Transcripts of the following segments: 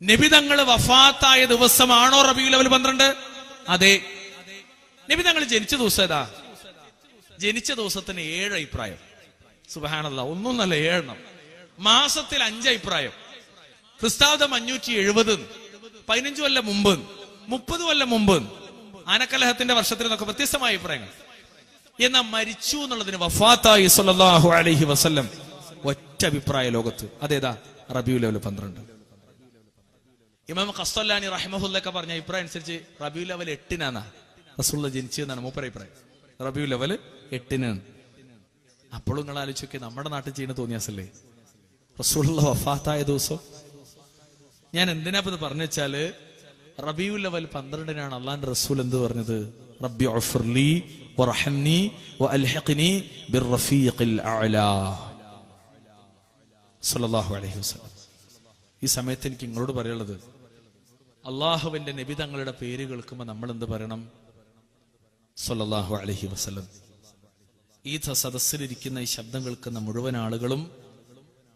നബി തങ്ങൾ വഫാത്തായ ദിവസമാണോ റബീഉൽ അവ്വൽ 12? അതെ. നബി തങ്ങൾ ജനിച്ച ദിവസം ഏതാ? ജനിച്ച ദിവസത്തിന് 7 അഭിപ്രായം. സുബ്ഹാനല്ലാഹ്, ഒന്നൊന്നല്ല 7 മാസത്തിൽ 5 അഭിപ്രായം. ക്രിസ്താബ്ദം 570, 15 കൊല്ലം മുമ്പ്, 30 കൊല്ലം മുമ്പ്, ആനക്കലഹത്തിന്റെ വർഷത്തിൽ നിന്നൊക്കെ വ്യത്യസ്തമായ അഭിപ്രായങ്ങൾ. എന്നാൽ മരിച്ചു എന്നുള്ളതിന് വഫാത്തായി സ്വല്ലല്ലാഹു അലൈഹി വസല്ലം ഒറ്റ അഭിപ്രായ ലോകത്ത്. അതേതാ? റബീഉൽ അവ്വൽ 12. ഇമാം ഖസ്സലാനി റഹിമഹുല്ലൊക്കെ പറഞ്ഞ അഭിപ്രായം അനുസരിച്ച് റബീഉൽ അവ്വൽ 8-നാണ് റസൂലുള്ളാഹി ജനിച്ചതെന്നാണ് മൂപ്പരുടെ അഭിപ്രായം. റബീഉൽ അവ്വൽ 8-നാണ്. അപ്പോഴും നിങ്ങൾ ആലോചിച്ചൊക്കെ നമ്മുടെ നാട്ടിൽ ചെയ്യുന്ന തോന്നിയാസല്ലേ റസൂലുള്ളാഹി വഫാത്തായ ദിവസം. ഞാൻ എന്തിനാ ഇത് പറഞ്ഞു വെച്ചാല്, റബീഉൽ അവ്വൽ 12-നാണ് അള്ളാന്റെ റസൂൽ എന്ത് പറഞ്ഞത്? റബ്ബി ഉഗ്ഫിർലി വറഹംനി വഅൽഹിഖ്നി ബിർറഫീഖിൽ അഅ്ലാ സല്ലല്ലാഹു അലൈഹി വസല്ലം. ഈ സമയത്ത് എനിക്ക് നിങ്ങളോട് പറയാനുള്ളത്, അള്ളാഹുവിന്റെ നബി തങ്ങളുടെ പേര് കേൾക്കുമ്പോൾ നമ്മൾ എന്ത് പറയണം? സല്ലല്ലാഹു അലൈഹി വസല്ലം. ഈ സദസ്സിലിരിക്കുന്ന ഈ ശബ്ദം കേൾക്കുന്ന മുഴുവൻ ആളുകളും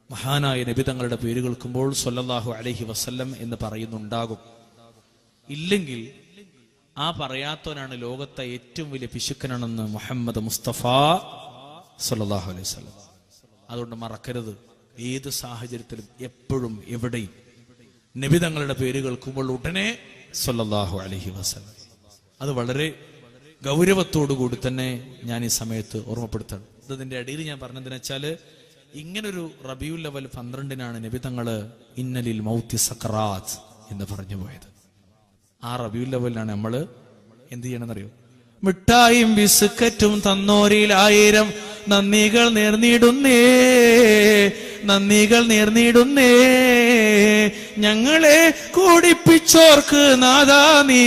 മഹാനായ നബി തങ്ങളുടെ പേര് കേൾക്കുമ്പോൾ സല്ലല്ലാഹു അലൈഹി വസല്ലം എന്ന് പറയുന്നുണ്ടാകും. ഇല്ലെങ്കിൽ ആ പറയാത്തവനാണ് ലോകത്തെ ഏറ്റവും വലിയ പിശുക്കനാണെന്ന് മുഹമ്മദ് മുസ്തഫ സല്ലല്ലാഹു അലൈഹി വസല്ലം. അതുകൊണ്ട് മറക്കരുത്, ഏത് സാഹചര്യത്തിലും എപ്പോഴും എവിടെയും നബി തങ്ങളുടെ പേര് കേൾക്കുമ്പോൾ ഉടനെ സല്ലല്ലാഹു അലൈഹി വസല്ലം. അത് വളരെ ഗൗരവത്തോടു കൂടി തന്നെ ഞാൻ ഈ സമയത്ത് ഓർമ്മപ്പെടുത്തണം. ഇതിന്റെ ഇടയിൽ ഞാൻ പറഞ്ഞതെന്ന് വെച്ചാല്, ഇങ്ങനൊരു റബീഉൽ അവ്വൽ 12-നാണ് നബി തങ്ങള് ഇന്നലിൽ മൗത്തി സക്കറാത്ത് എന്ന് പറഞ്ഞു പോയത്. ആ റബീഉൽ അവ്വലിനാണ് നമ്മള് എന്ത് ചെയ്യണമെന്നറിയോ? മിഠായും ബിസ്ക്കറ്റും തന്നോരിൽ 1000 നന്ദികൾ നേർന്നിടുന്നേ, നന്ദികൾ നേർന്നിടുന്നേ. ഞങ്ങളെ കുടിപ്പിച്ചോർക്ക് നാദാ നീ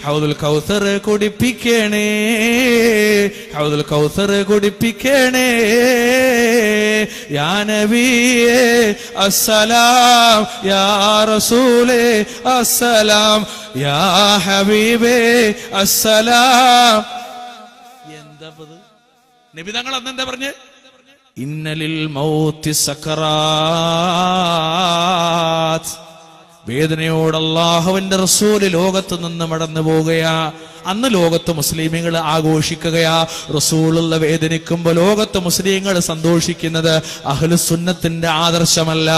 ഹൗദുൽ കൗസർ കുടിപ്പിക്കണേ, ഹൗദുൽ കൗസർ കുടിപ്പിക്കണേ. യാ നബിയേ അസ്സലാം, യാ റസൂലേ അസ്സലാം, യാ ഹബീബേ അസ്സലാം. എന്താ നബി തങ്ങൾ അന്നെന്താ പറഞ്ഞ്? ഇന്നലിൽ മൗത്തി സക്കറാത്ത്. വേദനയോട് അല്ലാഹുവിന്റെ റസൂല് ലോകത്ത് നിന്ന് മടന്നു പോവുകയാ. അന്ന് ലോകത്ത് മുസ്ലിമീങ്ങൾ ആഘോഷിക്കുകയാ. റസൂലുള്ള വേദനിക്കുമ്പോ ലോകത്ത് മുസ്ലിങ്ങൾ സന്തോഷിക്കുന്നത് അഹ്ലുസുന്നത്തിന്റെ ആദർശമല്ല,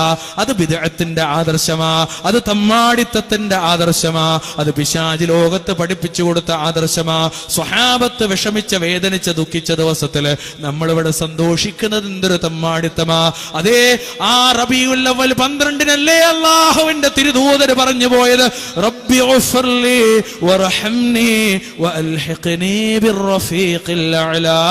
അത് ബിദ്അത്തിന്റെ ആദർശമാ, അത് തമ്മാടിത്തത്തിന്റെ ആദർശമാ, അത് പിശാച് ലോകത്ത് പഠിപ്പിച്ചു കൊടുത്ത ആദർശമാ. സ്വഹാബത്ത് വിഷമിച്ച വേദനിച്ച ദുഃഖിച്ച ദിവസത്തില് നമ്മളിവിടെ സന്തോഷിക്കുന്നത് എന്തൊരു തമ്മാടിത്തമാ. അതേ ആ റബീഉൽ അവ്വൽ 12-നല്ലേ അല്ലാഹുവിന്റെ തിരുദൂതർ പറഞ്ഞു പോയത്, റബ്ബി ഉഗ്ഫിർലി വറഹംനി وألحقني بالرفيق الأعلى.